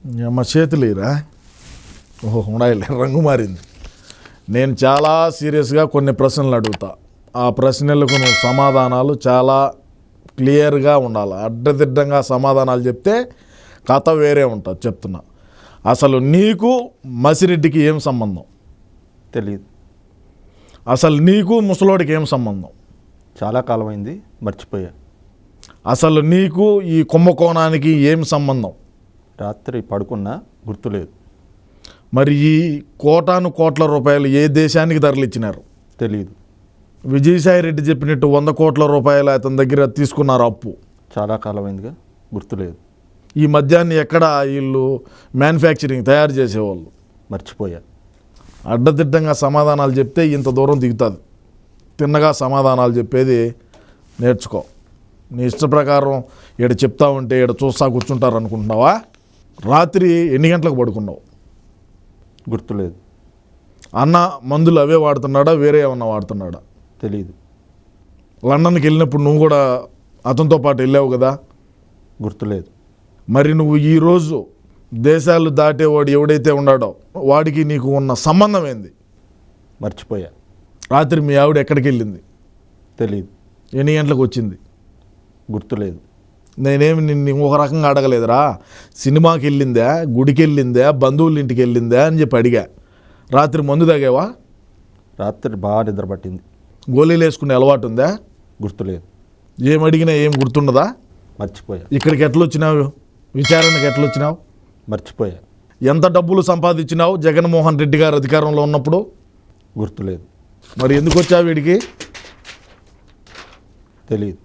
మా చేతులేరా ఓహో ఉండాలి రంగు మారింది. నేను చాలా సీరియస్గా కొన్ని ప్రశ్నలు అడుగుతా. ఆ ప్రశ్నలకు నువ్వు సమాధానాలు చాలా క్లియర్గా ఉండాలి. అడ్డదిడ్డంగా సమాధానాలు చెప్తే కథ వేరే ఉంటుంది. చెప్తున్నా, అసలు నీకు మసిరెడ్డికి ఏం సంబంధం? తెలియదు. అసలు నీకు ముసలోడికి ఏం సంబంధం? చాలా కాలమైంది, మర్చిపోయా. అసలు నీకు ఈ కుంభకోణానికి ఏం సంబంధం? రాత్రి పడుకున్నా, గుర్తులేదు. మరి ఈ కోటాను కోట్ల రూపాయలు ఏ దేశానికి తరలిచ్చినారు? తెలియదు. విజయసాయి రెడ్డి చెప్పినట్టు 100 కోట్ల రూపాయలు అతని దగ్గర తీసుకున్నారు అప్పు. చాలా కాలమైందిగా, గుర్తులేదు. ఈ మద్యాన్ని ఎక్కడ వీళ్ళు మ్యానుఫ్యాక్చరింగ్ తయారు చేసేవాళ్ళు? మర్చిపోయా. అడ్డదిడ్డంగా సమాధానాలు చెప్తే ఇంత దూరం దిగుతుంది. తిన్నగా సమాధానాలు చెప్పేది నేర్చుకో. నీ ఇష్ట ప్రకారం ఈడ చెప్తా ఉంటే ఈడ చూస్తా కూర్చుంటారు అనుకుంటున్నావా? రాత్రి ఎన్ని గంటలకు పడుకున్నావు? గుర్తులేదు. అన్న మందులు అవే వాడుతున్నాడా, వేరే ఏమన్నా వాడుతున్నాడా? తెలియదు. లండన్కి వెళ్ళినప్పుడు నువ్వు కూడా అతనితో పాటు వెళ్ళావు కదా? గుర్తులేదు. మరి నువ్వు ఈరోజు దేశాలు దాటేవాడు ఎవడైతే ఉన్నాడో వాడికి నీకు ఉన్న సంబంధం ఏంది? మర్చిపోయా. రాత్రి మీ ఆవిడ ఎక్కడికి వెళ్ళింది? తెలియదు. ఎన్ని గంటలకు వచ్చింది? గుర్తులేదు. నేనేమి నిన్ను ఒక రకంగా అడగలేదురా. సినిమాకి వెళ్ళిందా, గుడికి వెళ్ళిందా, బంధువుల ఇంటికి వెళ్ళిందా అని చెప్పి అడిగా. రాత్రి మందు తాగావా? రాత్రి బాగా నిద్ర పట్టింది. గోళీలు వేసుకునే అలవాటు ఉందా? గుర్తులేదు. ఏం అడిగినా ఏం గుర్తుండదా? మర్చిపోయా. ఇక్కడికి ఎట్లొచ్చినావు? విచారణకు ఎట్లొచ్చినావు? మర్చిపోయా. ఎంత డబ్బులు సంపాదించినావు జగన్మోహన్ రెడ్డి గారు అధికారంలో ఉన్నప్పుడు? గుర్తులేదు. మరి ఎందుకు వచ్చావు వీడికి? తెలియదు.